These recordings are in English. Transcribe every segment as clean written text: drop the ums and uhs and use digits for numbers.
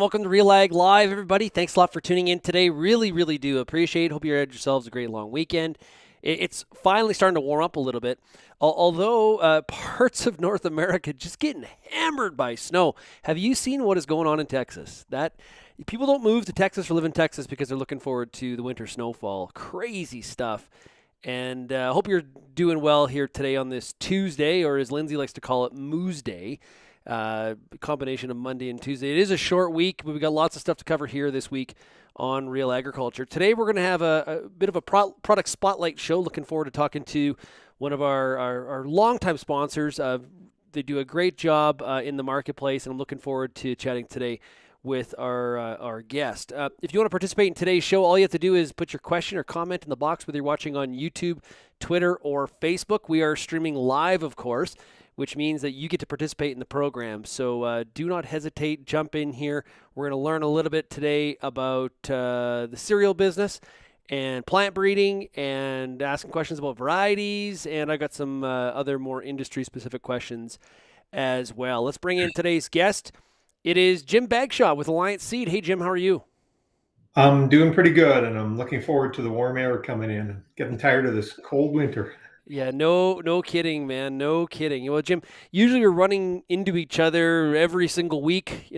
welcome to RealAg Live, everybody. Thanks a lot for tuning in today. Really do appreciate it. Hope you had yourselves a great long weekend. It's finally starting to warm up a little bit, although parts of North America just getting hammered by snow. Have you seen what is going on in Texas? That people don't move to Texas or live in Texas because they're looking forward to the winter snowfall. Crazy stuff. And I hope you're doing well here today on this Tuesday, or as Lindsay likes to call it, Moose Day. Combination of Monday and Tuesday. It is a short week, but we've got lots of stuff to cover here this week on Real Agriculture. Today we're going to have a bit of a product spotlight show. Looking forward to talking to one of our longtime sponsors. They do a great job in the marketplace, and I'm looking forward to chatting today with our guest. If you want to participate in today's show, all you have to do is put your question or comment in the box, whether you're watching on YouTube, Twitter, or Facebook. We are streaming live, of course, which means that you get to participate in the program. So do not hesitate, jump in here. We're going to learn a little bit today about the cereal business and plant breeding and asking questions about varieties. And I got some other more industry-specific questions as well. Let's bring in today's guest. It is Jim Bagshaw with Alliance Seed. Hey, Jim, how are you? I'm doing pretty good, and I'm looking forward to the warm air coming in. Getting tired of this cold winter. Yeah, no kidding, man. No kidding. Well, Jim, usually we're running into each other every single week.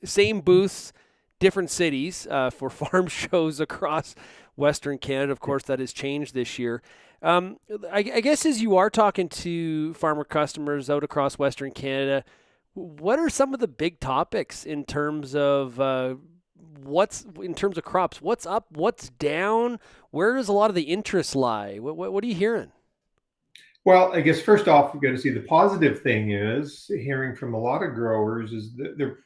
Same booths, different cities for farm shows across Western Canada. Of course, that has changed this year. I guess as you are talking to farmer customers out across Western Canada, what are some of the big topics in terms of crops? What's up? What's down? Where does a lot of the interest lie? What are you hearing? Well, I guess first off, we've got to see the positive thing is hearing from a lot of growers is that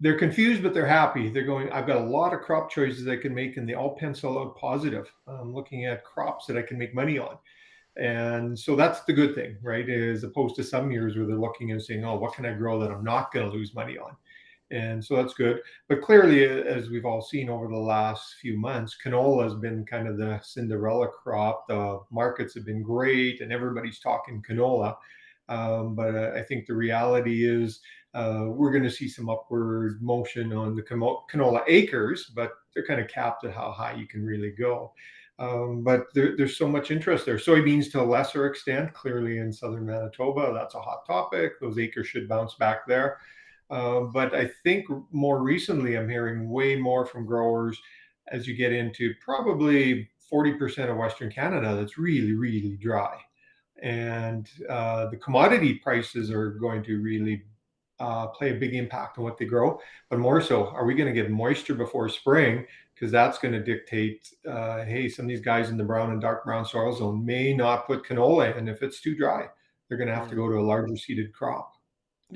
they're confused, but they're happy. They're going, I've got a lot of crop choices I can make, and they all pencil out positive. I'm looking at crops that I can make money on. And so that's the good thing, right? As opposed to some years where they're looking and saying, oh, what can I grow that I'm not going to lose money on? And so that's good. But clearly, as we've all seen over the last few months, canola has been kind of the Cinderella crop. The markets have been great, and everybody's talking canola. But I think the reality is we're going to see some upward motion on the canola acres, but they're kind of capped at how high you can really go. But there's so much interest there. Soybeans to a lesser extent, clearly in southern Manitoba, that's a hot topic. Those acres should bounce back there. But I think more recently, I'm hearing way more from growers as you get into probably 40% of Western Canada that's really dry. And the commodity prices are going to really play a big impact on what they grow. But more so, are we going to get moisture before spring? Because that's going to dictate, hey, some of these guys in the brown and dark brown soil zone may not put canola in if it's too dry. They're going to have to Yeah. go to a larger seeded crop.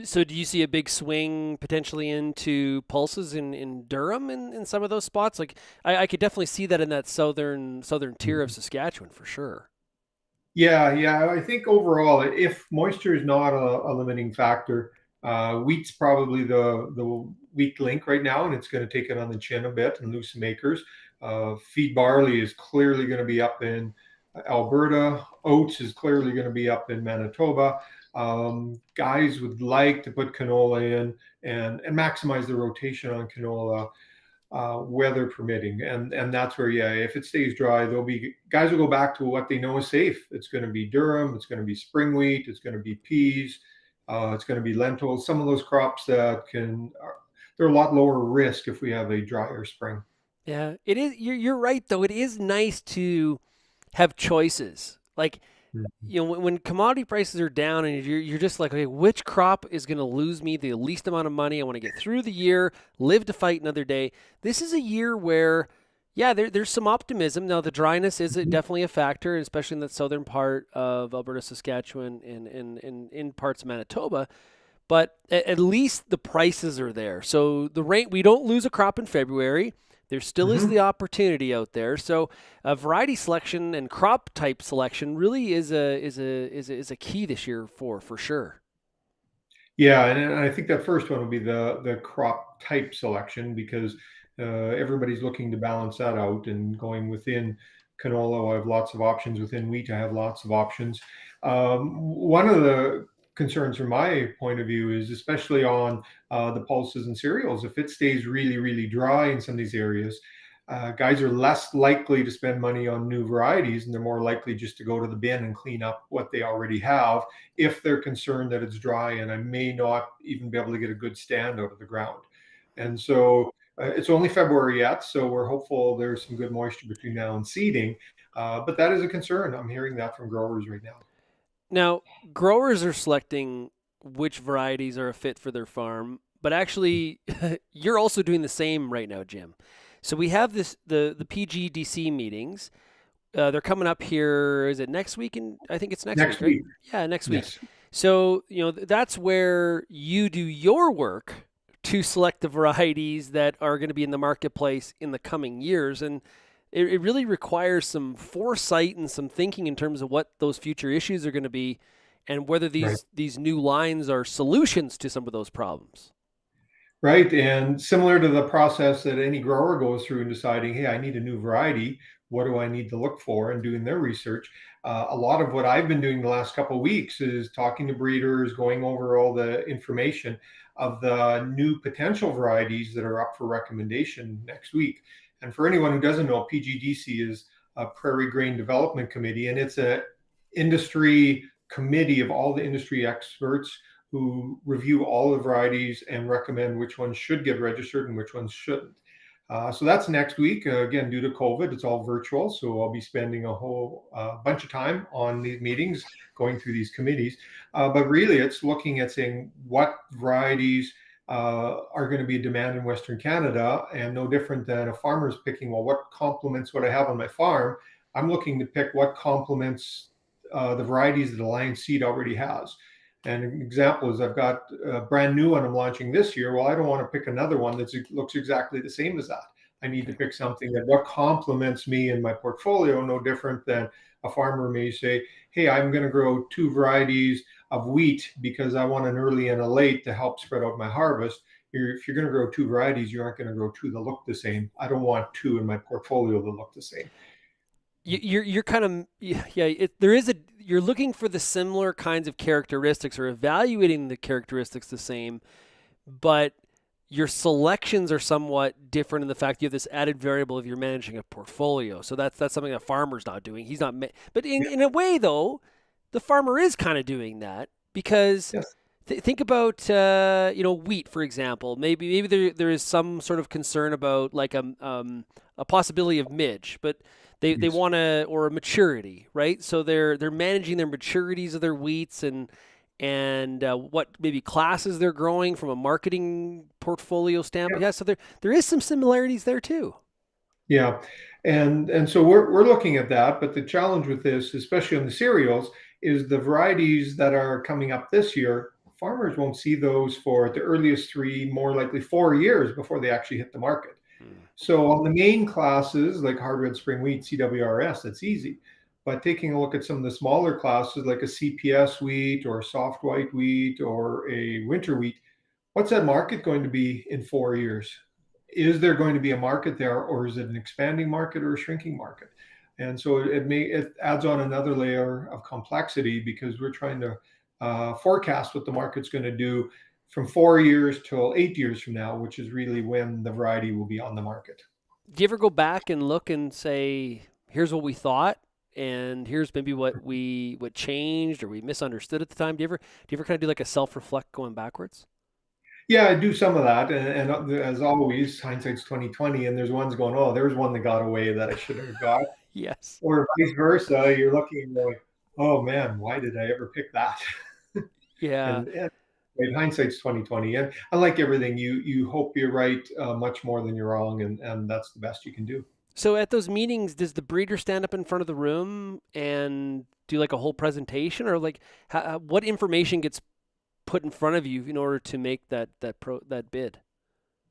So do you see a big swing potentially into pulses in Durham in some of those spots? Like I could definitely see that in that southern tier of Saskatchewan for sure. Yeah. I think overall, if moisture is not a limiting factor, wheat's probably the weak link right now, and it's going to take it on the chin a bit and lose some acres. Feed barley is clearly going to be up in Alberta. Oats is clearly going to be up in Manitoba. Guys would like to put canola in and maximize the rotation on canola, weather permitting, and that's where, yeah, if it stays dry, there'll be guys will go back to what they know is safe. It's going to be durum, it's going to be spring wheat, it's going to be peas, it's going to be lentils. Some of those crops that they're a lot lower risk if we have a drier spring. Yeah, it is. You're right though. It is nice to have choices. Like Mhm. when commodity prices are down and you're just like, okay, which crop is going to lose me the least amount of money? I want to get through the year, live to fight another day. This is a year where, yeah, there's some optimism. Now the dryness is definitely a factor, especially in the southern part of Alberta, Saskatchewan, and in parts of Manitoba. But at least the prices are there. So the rate we don't lose a crop in February. There still is the Mhm. opportunity out there. So variety selection and crop type selection really is a key this year for sure. Yeah, and I think that first one will be the crop type selection because everybody's looking to balance that out and going within canola. I have lots of options within wheat. I have lots of options. One of the concerns from my point of view is especially on the pulses and cereals. If it stays really, really dry in some of these areas, guys are less likely to spend money on new varieties, and they're more likely just to go to the bin and clean up what they already have if they're concerned that it's dry and I may not even be able to get a good stand out of the ground. And so it's only February yet, so we're hopeful there's some good moisture between now and seeding. But that is a concern. I'm hearing that from growers right now. Now, growers are selecting which varieties are a fit for their farm, but actually, you're also doing the same right now, Jim. So we have the PGDC meetings. They're coming up here. Is it next week? And I think it's next week, Next right? week. Yeah, next week. Yes. So that's where you do your work to select the varieties that are going to be in the marketplace in the coming years, and it really requires some foresight and some thinking in terms of what those future issues are going to be, and whether Right. these new lines are solutions to some of those problems. Right. And similar to the process that any grower goes through in deciding, hey, I need a new variety. What do I need to look for and doing their research? A lot of what I've been doing the last couple of weeks is talking to breeders, going over all the information of the new potential varieties that are up for recommendation next week. And for anyone who doesn't know, PGDC is a Prairie Grain Development Committee, and it's an industry committee of all the industry experts who review all the varieties and recommend which ones should get registered and which ones shouldn't. So that's next week. Again, due to COVID, it's all virtual. So I'll be spending a whole bunch of time on these meetings, going through these committees. But really, it's looking at saying what varieties are going to be in demand in Western Canada, and no different than a farmer's picking, well, what complements what I have on my farm? I'm looking to pick what complements the varieties that Alliance Seed already has. And an example is I've got a brand new one I'm launching this year. Well, I don't want to pick another one that looks exactly the same as that. I need to Okay. pick something that what complements me in my portfolio, no different than a farmer may say, hey, I'm going to grow two varieties of wheat because I want an early and a late to help spread out my harvest. If you're going to grow two varieties, you aren't going to grow two that look the same. I don't want two in my portfolio that look the same. You're kind of yeah. There is a you're looking for the similar kinds of characteristics or evaluating the characteristics the same, but your selections are somewhat different in the fact you have this added variable if you're managing a portfolio. So that's something a farmer's not doing. He's not, but Yeah. in a way though, the farmer is kind of doing that because Yes. think about wheat for example. Maybe there is some sort of concern about like a possibility of midge, but they Yes. want to or a maturity, right? So they're managing their maturities of their wheats and what maybe classes they're growing from a marketing portfolio standpoint. Yeah, so there is some similarities there too. Yeah, and so we're looking at that, but the challenge with this, especially on the cereals, is the varieties that are coming up this year. Farmers won't see those for at the earliest 3, more likely 4 years before they actually hit the market. Hmm. So on the main classes like hard red spring wheat, CWRS, that's easy. But taking a look at some of the smaller classes like a CPS wheat or soft white wheat or a winter wheat, what's that market going to be in 4 years? Is there going to be a market there, or is it an expanding market or a shrinking market? And so it adds on another layer of complexity because we're trying to forecast what the market's going to do from 4 years till 8 years from now, which is really when the variety will be on the market. Do you ever go back and look and say, here's what we thought, and here's maybe what changed or we misunderstood at the time? Do you ever kind of do like a self reflect going backwards? Yeah, I do some of that, and as always, hindsight's 2020, and there's ones going, oh, there's one that got away that I should have got, Yes. or vice versa. You're looking and going, oh man, why did I ever pick that? Yeah. And right, hindsight's 2020, and unlike everything, you hope you're right much more than you're wrong, and that's the best you can do. So at those meetings, does the breeder stand up in front of the room and do like a whole presentation, or like what information gets put in front of you in order to make that bid?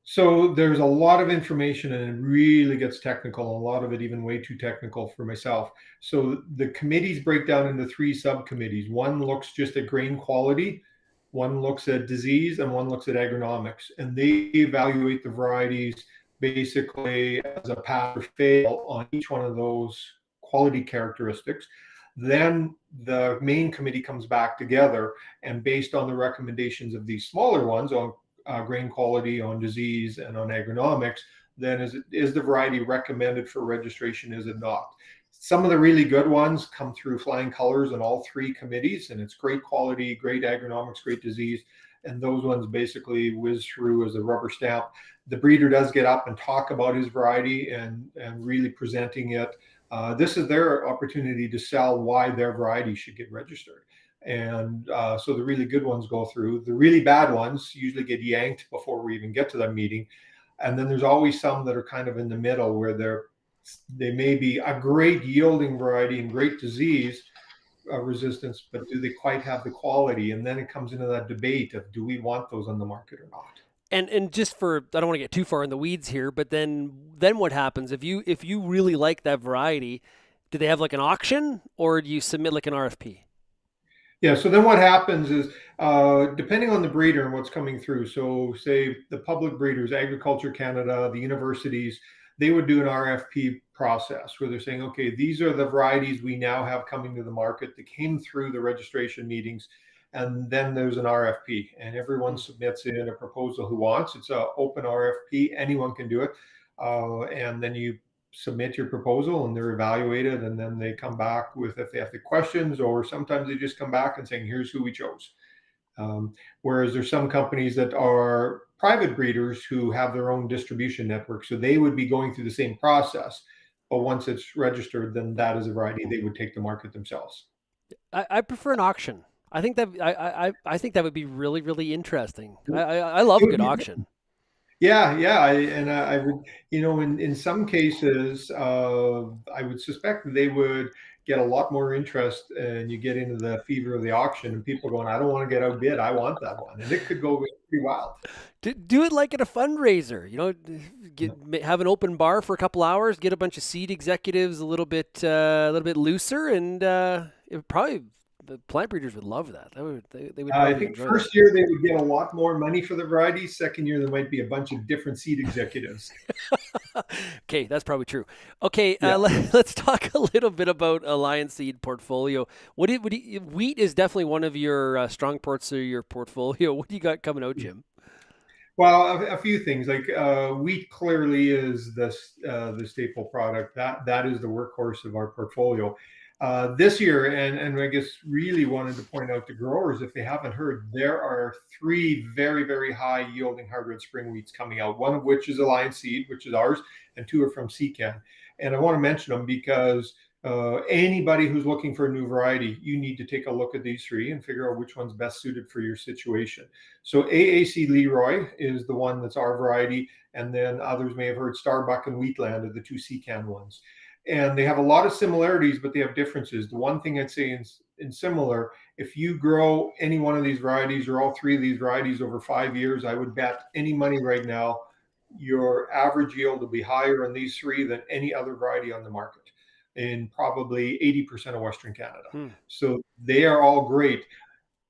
So there's a lot of information, and it really gets technical. A lot of it even way too technical for myself. So the committees break down into 3 subcommittees. One looks just at grain quality, one looks at disease, and one looks at agronomics. And they evaluate the varieties basically as a pass or fail on each one of those quality characteristics. Then the main committee comes back together, and based on the recommendations of these smaller ones on grain quality, on disease, and on agronomics, then is the variety recommended for registration? Is it not? Some of the really good ones come through flying colors in all three committees, and it's great quality, great agronomics, great disease. And those ones basically whiz through as a rubber stamp. The breeder does get up and talk about his variety and really presenting it. This is their opportunity to sell why their variety should get registered. And so the really good ones go through. The really bad ones usually get yanked before we even get to that meeting. And then there's always some that are kind of in the middle where they may be a great yielding variety and great disease resistance, but do they quite have the quality? And then it comes into that debate of, do we want those on the market or not? And just for, I don't want to get too far in the weeds here, but then what happens if you really like that variety? Do they have like an auction, or do you submit like an RFP? Yeah, so then what happens is, depending on the breeder and what's coming through, so say the public breeders, Agriculture Canada, the universities, they would do an RFP process where they're saying, okay, these are the varieties we now have coming to the market that came through the registration meetings. And then there's an RFP, and everyone submits in a proposal who wants. It's an open RFP, anyone can do it. And then you submit your proposal and they're evaluated, and then they come back with if they have the questions, or sometimes they just come back and saying, here's who we chose. Whereas there's some companies that are private breeders who have their own distribution network, so they would be going through the same process, but once it's registered, then that is a variety they would take to market themselves. I prefer an auction. I think that I think that would be really really interesting. I love a good auction. Yeah, yeah, I would, in some cases, I would suspect they would get a lot more interest, and you get into the fever of the auction, and people going, I don't want to get outbid, I want that one, and it could go pretty wild. Do it like at a fundraiser. Have an open bar for a couple hours. Get a bunch of seed executives a little bit looser, and it probably the plant breeders would love that. They would I probably think enjoy that. first year they would get a lot more money for the variety. Second year there might be a bunch of different seed executives. Okay, that's probably true. Okay, Yeah. let's talk a little bit about Alliance Seed portfolio. Wheat is definitely one of your strong parts of your portfolio. What do you got coming out, Jim? Well, a few things like wheat clearly is the staple product that is the workhorse of our portfolio. This year, and I guess really wanted to point out to growers, if they haven't heard, there are three very, very high yielding hard red spring wheats coming out, one of which is Alliance Seed, which is ours, and two are from Secan. And I want to mention them because anybody who's looking for a new variety, you need to take a look at these three and figure out which one's best suited for your situation. So AAC Leroy is the one that's our variety, and then others may have heard Starbuck and Wheatland are the two Secan ones. And they have a lot of similarities, but they have differences. The one thing I'd say in similar, if you grow any one of these varieties or all three of these varieties over 5 years, I would bet any money right now your average yield will be higher on these three than any other variety on the market in probably 80% of Western Canada. Hmm. So they are all great.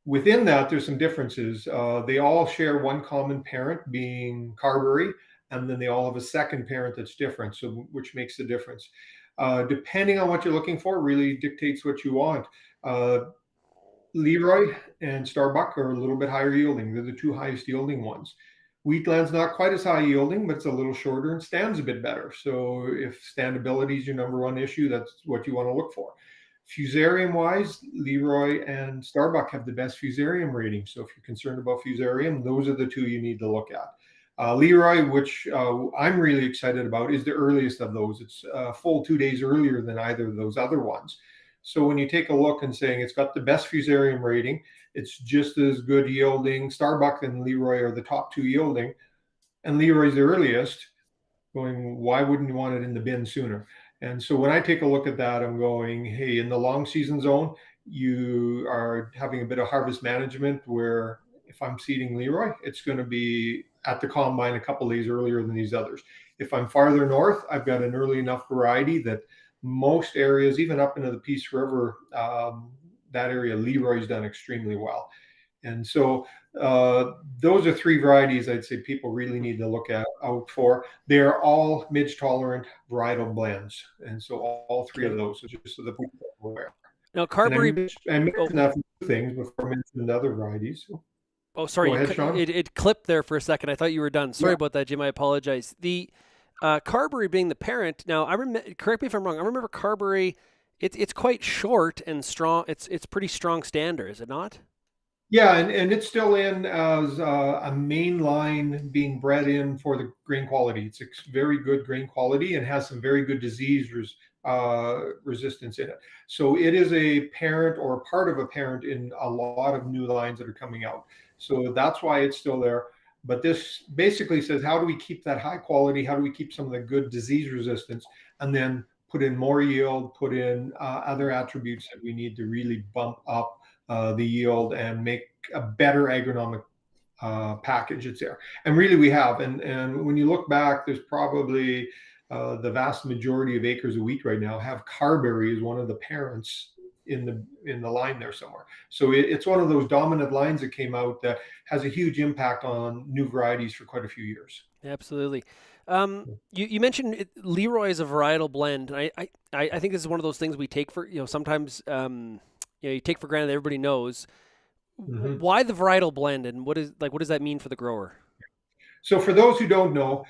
Within that, there's some differences. They all share one common parent, being Carberry, and then they all have a second parent that's different, so which makes the difference. Depending on what you're looking for, really dictates what you want. Leroy and Starbuck are a little bit higher yielding. They're the two highest yielding ones. Wheatland's not quite as high yielding, but it's a little shorter and stands a bit better. So if standability is your number one issue, that's what you want to look for. Fusarium wise, Leroy and Starbuck have the best fusarium rating. So if you're concerned about fusarium, those are the two you need to look at. Leroy, which I'm really excited about, is the earliest of those. It's a full 2 days earlier than either of those other ones. So when you take a look and saying it's got the best fusarium rating, it's just as good yielding. Starbuck and Leroy are the top two yielding, and Leroy's the earliest. Going, why wouldn't you want it in the bin sooner? And so when I take a look at that, I'm going, hey, in the long season zone, you are having a bit of harvest management where if I'm seeding Leroy, it's going to be at the combine a couple days earlier than these others. If I'm farther north, I've got an early enough variety that most areas, even up into the Peace River, that area, Leroy's done extremely well. And so those are three varieties I'd say people really need to look out for. They're all midge tolerant varietal blends. And so all three of Okay. those, so just so that people are aware. Now, And Carberry. I Oh, mentioned that for things before I mentioned other varieties. So oh, go sorry, ahead, Shaun. it clipped there for a second. I thought you were done. Sorry Yeah. about that, Jim. I apologize. The Carberry being the parent. Now, I remember. Correct me if I'm wrong. I remember Carberry. It's quite short and strong. It's pretty strong stander, is it not? Yeah, and it's still in as a main line being bred in for the grain quality. It's very good grain quality and has some very good resistance in it. So it is a parent or part of a parent in a lot of new lines that are coming out. So that's why it's still there. But this basically says, how do we keep that high quality? How do we keep some of the good disease resistance? And then put in more yield, put in other attributes that we need to really bump up the yield and make a better agronomic package that's there. And really we have. And when you look back, there's probably the vast majority of acres of wheat right now have Carberry as one of the parents in the line there somewhere. So it's one of those dominant lines that came out that has a huge impact on new varieties for quite a few years. Absolutely. You mentioned Leroy is a varietal blend. I think this is one of those things we take for, sometimes, you take for granted that everybody knows. Mm-hmm. Why the varietal blend, and what does that mean for the grower? So for those who don't know,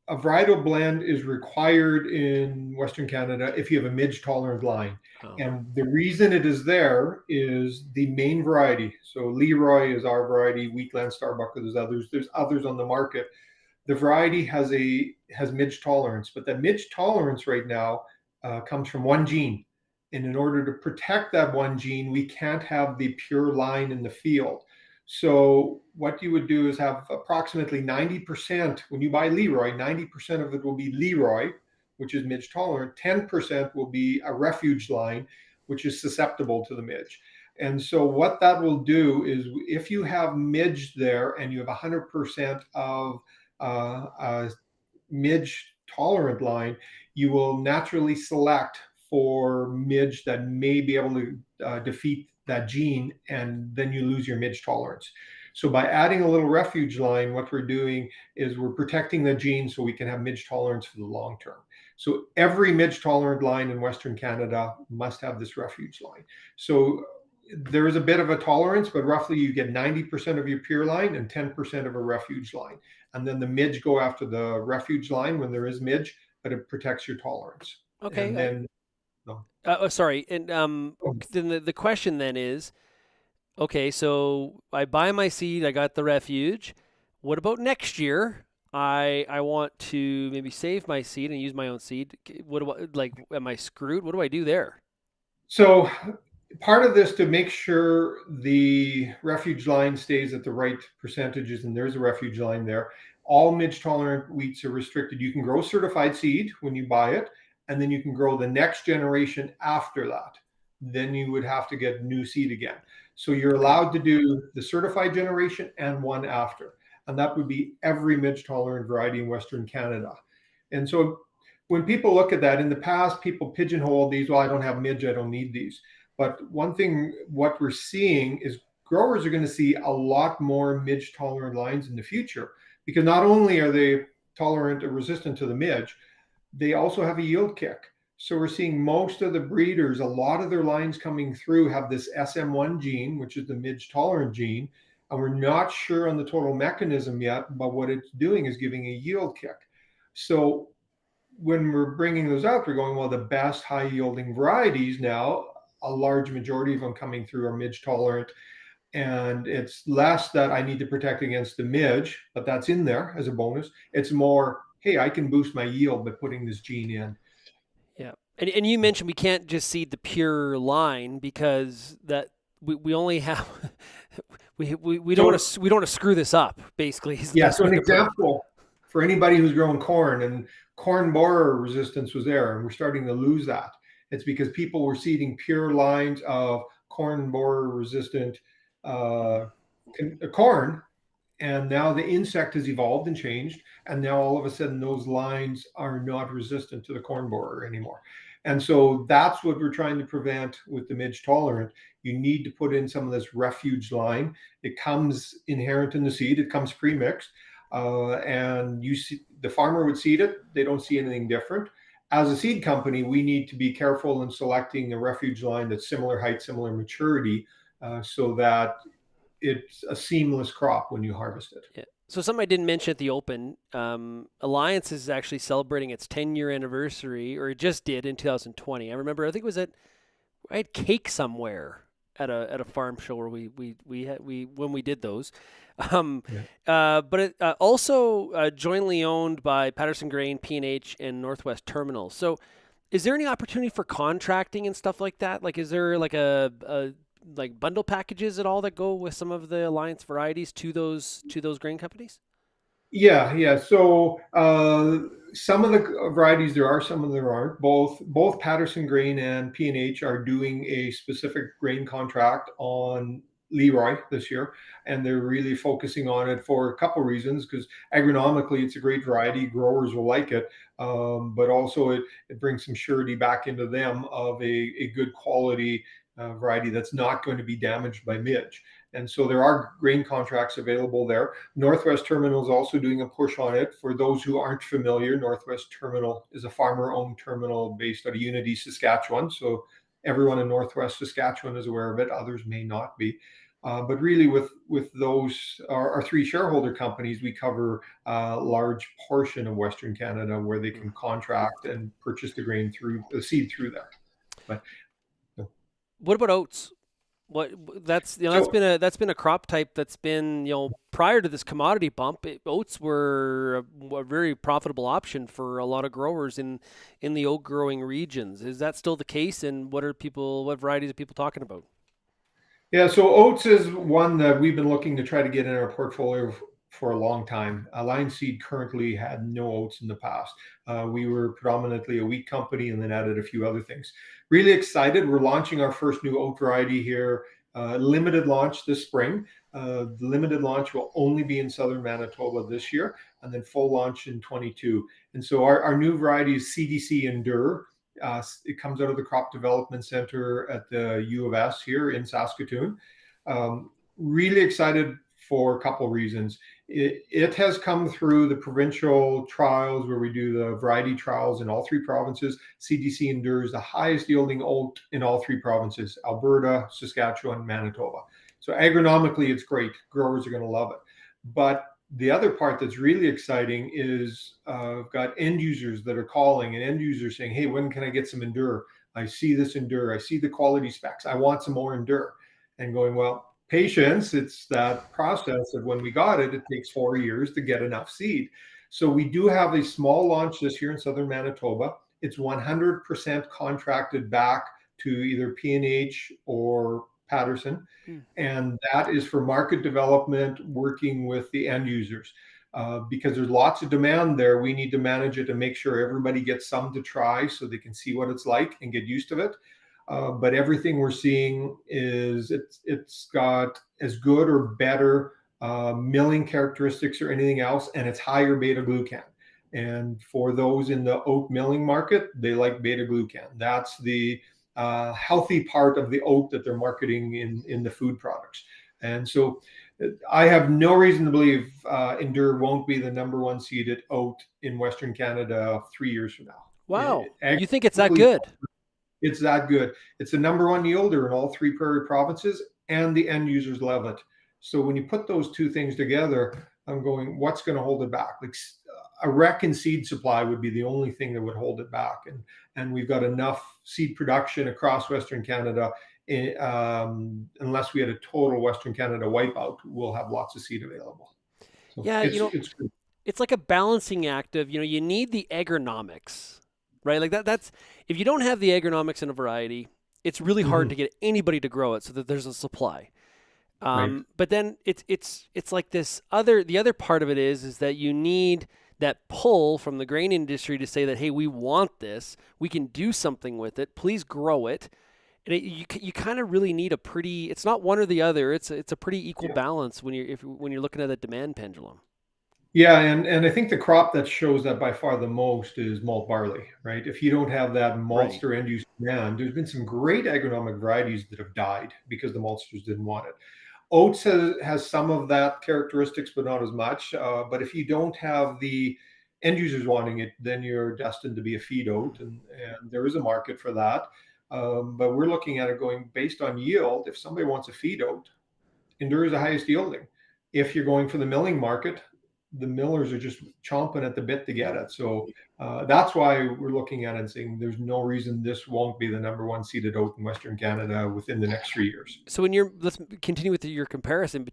a varietal blend is required in Western Canada if you have a midge tolerant line. Oh, And the reason it is there is the main variety. So Leroy is our variety, Wheatland, Starbuck, there's others. There's others on the market. The variety has midge tolerance, but that midge tolerance right now comes from one gene. And in order to protect that one gene, we can't have the pure line in the field. So what you would do is have approximately 90%, when you buy Leroy, 90% of it will be Leroy, which is midge tolerant. 10% will be a refuge line, which is susceptible to the midge. And so what that will do is if you have midge there and you have 100% of a midge tolerant line, you will naturally select for midge that may be able to defeat that gene, and then you lose your midge tolerance. So by adding a little refuge line, what we're doing is we're protecting the gene so we can have midge tolerance for the long term. So every midge tolerant line in Western Canada must have this refuge line. So there is a bit of a tolerance, but roughly you get 90% of your pure line and 10% of a refuge line. And then the midge go after the refuge line when there is midge, but it protects your tolerance. And okay. then, no. Sorry, and then the question then is, okay, so I buy my seed, I got the refuge. What about next year? I want to maybe save my seed and use my own seed. What do I like? Am I screwed? What do I do there? So part of this to make sure the refuge line stays at the right percentages, and there's a refuge line there. All midge tolerant wheats are restricted. You can grow certified seed when you buy it, and then you can grow the next generation after that. Then you would have to get new seed again. So you're Okay. allowed to do the certified generation and one after. And that would be every midge tolerant variety in Western Canada. And so when people look at that, in the past, people pigeonhole these. Well, I don't have midge, I don't need these. But one thing, what we're seeing is growers are going to see a lot more midge tolerant lines in the future, because not only are they tolerant or resistant to the midge, they also have a yield kick. So we're seeing most of the breeders, a lot of their lines coming through have this SM1 gene, which is the midge tolerant gene. And we're not sure on the total mechanism yet, but what it's doing is giving a yield kick. So when we're bringing those out, we're going, well, the best high yielding varieties now, a large majority of them coming through are midge tolerant. And it's less that I need to protect against the midge, but that's in there as a bonus. It's more, hey, I can boost my yield by putting this gene in. Yeah, and you mentioned we can't just seed the pure line because that we only have we don't want So to screw this up. Basically, is the yeah, best so way an to put it. example for anybody who's growing corn, and corn borer resistance was there, and we're starting to lose that. It's because people were seeding pure lines of corn borer resistant uh, corn, and now the insect has evolved and changed, and now all of a sudden those lines are not resistant to the corn borer anymore. And so that's what we're trying to prevent with the midge tolerant. You need to put in some of this refuge line. It comes inherent in the seed, it comes pre-mixed, and you see the farmer would seed it, they don't see anything different. as a seed company, we need to be careful in selecting a refuge line that's similar height, similar maturity, so that it's a seamless crop when you harvest it. Yeah. So something I didn't mention at the open, Alliance is actually celebrating its 10-year anniversary, or it just did in 2020. I remember, I think it was I had cake somewhere at a farm show where we when we did those. Um, Yeah. but it also jointly owned by Patterson Grain, P&H, and Northwest Terminal. So, is there any opportunity for contracting and stuff like that? Like, is there like a like bundle packages at all that go with some of the Alliance varieties to those grain companies? Yeah, yeah. So some of the varieties there are, some of them aren't. Both Patterson Grain and P&H are doing a specific grain contract on Leroy this year, and they're really focusing on it for a couple reasons. Because agronomically, it's a great variety; growers will like it, but also it brings some surety back into them of a good quality variety that's not going to be damaged by midge. And so there are grain contracts available there. Northwest Terminal is also doing a push on it. For those who aren't familiar, Northwest Terminal is a farmer-owned terminal based out of Unity, Saskatchewan. So everyone in Northwest Saskatchewan is aware of it. Others may not be. But really, with those our three shareholder companies, we cover a large portion of Western Canada where they can contract and purchase the grain through the seed through there. But What about oats? What that's so that's been a crop type that's been prior to this commodity bump, oats were a very profitable option for a lot of growers in the oat growing regions. Is that still the case? And what varieties are people talking about? Yeah, so oats is one that we've been looking to try to get in our portfolio for a long time. Lion Seed currently had no oats in the past. We were predominantly a wheat company and then added a few other things. Really excited. We're launching our first new oat variety here, limited launch this spring. The limited launch will only be in southern Manitoba this year, and then full launch in 22. And so our new variety is CDC Endure. It comes out of the Crop Development Center at the U of S here in Saskatoon. Really excited for a couple of reasons. It has come through the provincial trials where we do the variety trials in all three provinces. CDC endures the highest yielding oat in all three provinces: Alberta, Saskatchewan, Manitoba. So agronomically, it's great. Growers are going to love it. But the other part that's really exciting is I've got end users that are calling and end users saying, hey, when can I get some Endure? I see this Endure. I see the quality specs. I want some more Endure. And going, well, patience, it's that process of when we got it, it takes 4 years to get enough seed. So we do have a small launch this year in southern Manitoba. It's 100% contracted back to either P&H or Patterson. Hmm. And that is for market development, working with the end users. Because there's lots of demand there, we need to manage it and make sure everybody gets some to try so they can see what it's like and get used to it. But everything we're seeing is it's got as good or better milling characteristics or anything else, and it's higher beta glucan. And for those in the oat milling market, they like beta glucan. That's the healthy part of the oat that they're marketing in the food products. And so I have no reason to believe Endure won't be the number one seeded oat in Western Canada 3 years from now. Wow, you think it's that Agronomically, good? it's that good. It's the number one yielder in all three prairie provinces, and the end users love it. So when you put those two things together, I'm going, what's going to hold it back? Like a wreck in seed supply would be the only thing that would hold it back. And we've got enough seed production across Western Canada. Unless we had a total Western Canada wipeout, we'll have lots of seed available. So Yeah, it's good. it's like a balancing act of you need the agronomics, right? Like that's if you don't have the agronomics in a variety, it's really hard Mhm. to get anybody to grow it so that there's a supply. Right. But then it's like the other part of it is that you need that pull from the grain industry to say that, hey, we want this, we can do something with it, please grow it. And you kind of really need it's not one or the other, it's a pretty equal Yeah. balance when you're looking at a demand pendulum. Yeah, and I think the crop that shows that by far the most is malt barley, right? If you don't have that Right. maltster end use demand, there's been some great agronomic varieties that have died because the maltsters didn't want it. Oats has some of that characteristics, but not as much. But if you don't have the end users wanting it, then you're destined to be a feed oat, and there is a market for that. But we're looking at it going based on yield. If somebody wants a feed oat, Endure is the highest yielding. If you're going for the milling market, the millers are just chomping at the bit to get it. So that's why we're looking at it and saying there's no reason this won't be the number one seeded oat in Western Canada within the next 3 years. So let's continue with your comparison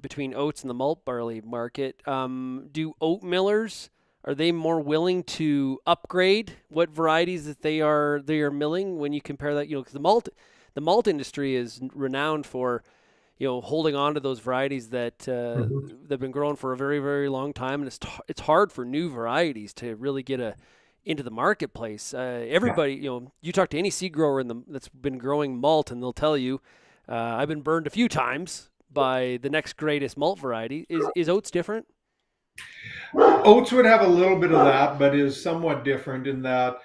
between oats and the malt barley market. Do oat millers, are they more willing to upgrade what varieties that they are milling when you compare that? Because the malt industry is renowned for holding on to those varieties that they've been growing for a very, very long time, and it's hard for new varieties to really get into the marketplace. Everybody, you talk to any seed grower that's been growing malt, and they'll tell you, I've been burned a few times by the next greatest malt variety. Is oats different? Oats would have a little bit of that, but is somewhat different in that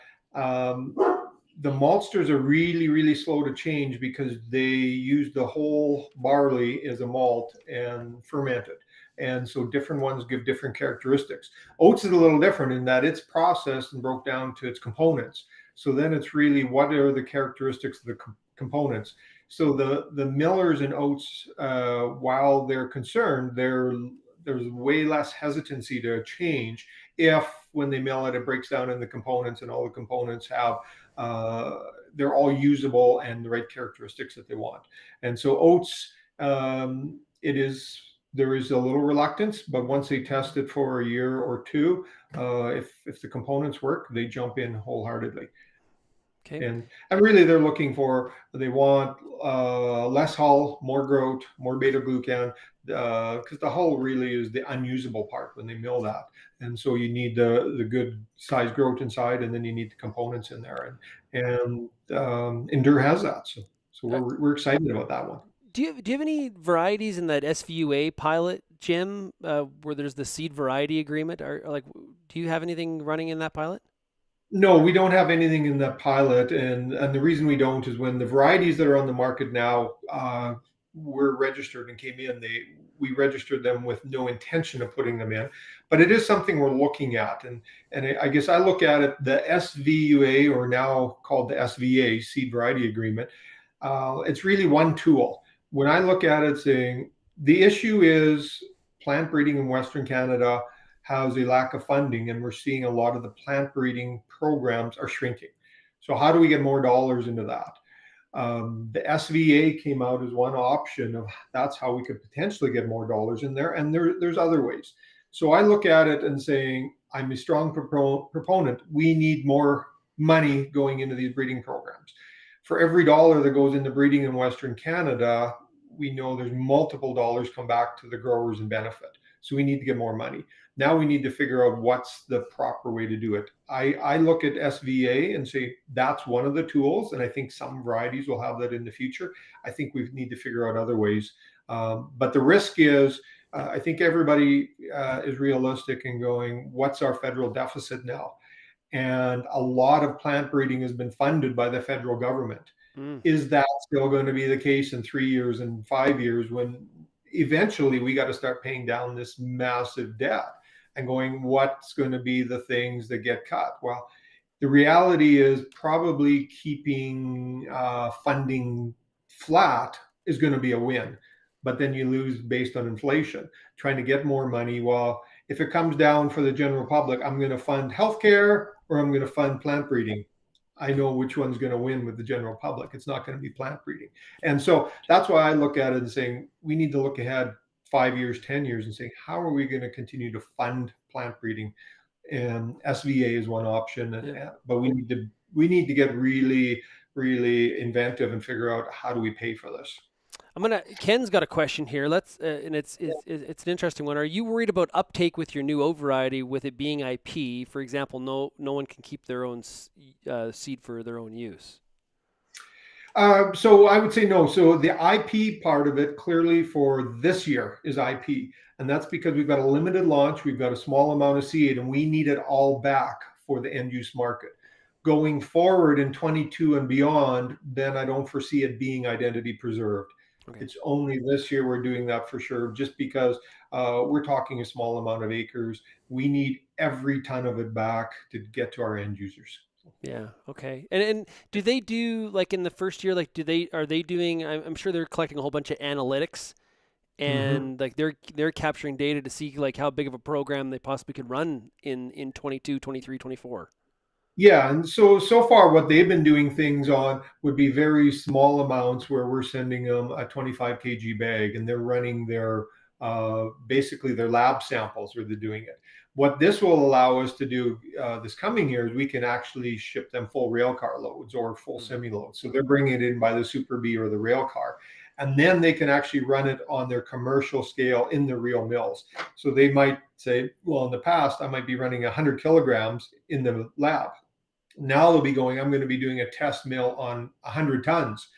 the maltsters are really, really slow to change because they use the whole barley as a malt and ferment it. And so different ones give different characteristics. Oats is a little different in that it's processed and broke down to its components. So then it's really what are the characteristics of the components. So the millers in oats, while they're concerned, there's way less hesitancy to change if when they mill it, it breaks down in the components and all the components have they're all usable and the right characteristics that they want. And so oats, there is a little reluctance, but once they test it for a year or two, if the components work, they jump in wholeheartedly. Okay. And really they want less hull, more growth, more beta glucan, because the hull really is the unusable part when they mill that. And so you need the good size growth inside, and then you need the components in there. And Endure has that. So we're excited about that one. Do you have any varieties in that SVUA pilot, Jim, where there's the seed variety agreement? Do you have anything running in that pilot? No, we don't have anything in that pilot, and the reason we don't is when the varieties that are on the market now were registered and came in, we registered them with no intention of putting them in, but it is something we're looking at, and I guess I look at it, the SVUA, or now called the SVA, Seed Variety Agreement. It's really one tool. When I look at it, saying the issue is plant breeding in Western Canada has a lack of funding, and we're seeing a lot of the plant breeding programs are shrinking. So how do we get more dollars into that? The SVA came out as one option of that's how we could potentially get more dollars in there, and there's other ways. So I look at it and saying, I'm a strong proponent. We need more money going into these breeding programs. For every dollar that goes into breeding in Western Canada, we know there's multiple dollars come back to the growers and benefit. So we need to get more money. Now we need to figure out what's the proper way to do it. I look at SVA and say that's one of the tools, and I think some varieties will have that in the future. I think we need to figure out other ways. But the risk is, I think everybody is realistic in going, what's our federal deficit now? And a lot of plant breeding has been funded by the federal government. Is that still going to be the case in 3 years and 5 years when eventually we got to start paying down this massive debt and going, what's going to be the things that get cut? Well, the reality is probably keeping funding flat is going to be a win, but then you lose based on inflation, trying to get more money. Well, if it comes down for the general public, I'm going to fund healthcare or I'm going to fund plant breeding. I know which one's going to win with the general public. It's not going to be plant breeding. And so that's why I look at it and saying we need to look ahead 5 years, 10 years and saying, how are we going to continue to fund plant breeding? And SVA is one option, but we need to get really, really inventive and figure out how do we pay for this. Ken's got a question here. And it's an interesting one. Are you worried about uptake with your new oat variety with it being IP? For example, no one can keep their own seed for their own use. So I would say no. So the IP part of it clearly for this year is IP. And that's because we've got a limited launch. We've got a small amount of seed and we need it all back for the end use market. Going forward in 22 and beyond, then I don't foresee it being identity preserved. Okay. It's only this year we're doing that for sure, just because we're talking a small amount of acres. we need every ton of it back to get to our end users. Yeah. Okay. And do they do like in the first year? Like, are they doing? I'm sure they're collecting a whole bunch of analytics, Mm-hmm. and like they're capturing data to see like how big of a program they possibly could run in 22, 23, 24. Yeah, and so far what they've been doing things on would be very small amounts where we're sending them a 25 kg bag, and they're running their basically their lab samples where they're doing it. What this will allow us to do this coming year is we can actually ship them full rail car loads or full Mm-hmm. semi loads. So they're bringing it in by the Super B or the rail car, and then they can actually run it on their commercial scale in the real mills. So they might say, well, in the past I might be running 100 kilograms in the lab. Now they'll be going, I'm going to be doing a test mill on 100 tons.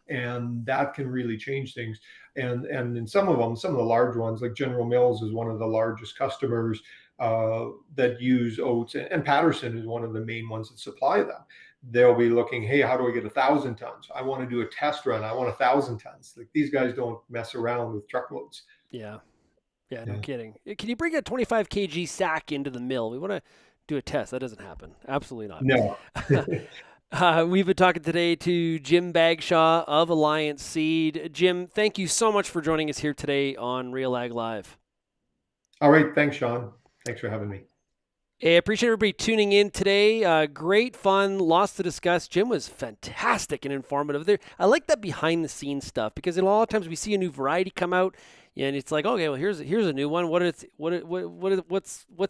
And that can really change things. And in some of them, some of the large ones, like General Mills is one of the largest customers that use oats, and Patterson is one of the main ones that supply them. They'll be looking, hey, how do I get 1,000 tons? I want to do a test run. I want 1,000 tons. Like these guys don't mess around with truckloads. Yeah. Yeah. No Yeah. kidding. Can you bring a 25 kg sack into the mill? We want to do a test. That doesn't happen. Absolutely No. not. We've been talking today to Jim Bagshaw of Alliance Seed. Jim, thank you so much for joining us here today on RealAg Live. All right. Thanks, Shaun. Thanks for having me. I appreciate everybody tuning in today. Great fun, lots to discuss. Jim was fantastic and informative. There, I like that behind the scenes stuff because a lot of times we see a new variety come out, and it's like, okay, well here's a new one. What's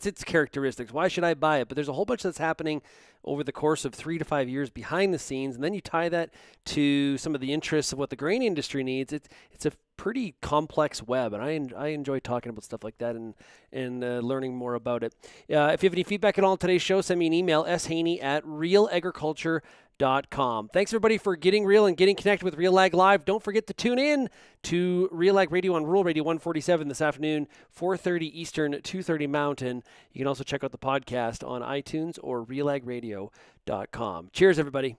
its characteristics? Why should I buy it? But there's a whole bunch that's happening over the course of 3 to 5 years behind the scenes, and then you tie that to some of the interests of what the grain industry needs. It's a pretty complex web, and I enjoy talking about stuff like that and learning more about it. If you have any feedback at all on today's show, send me an email, shaney@realagriculture.com. Thanks, everybody, for getting real and getting connected with RealAg Live. Don't forget to tune in to RealAg Radio on Rural Radio 147 this afternoon, 4:30 Eastern, 2:30 Mountain. You can also check out the podcast on iTunes or realagradio.com. Cheers, everybody.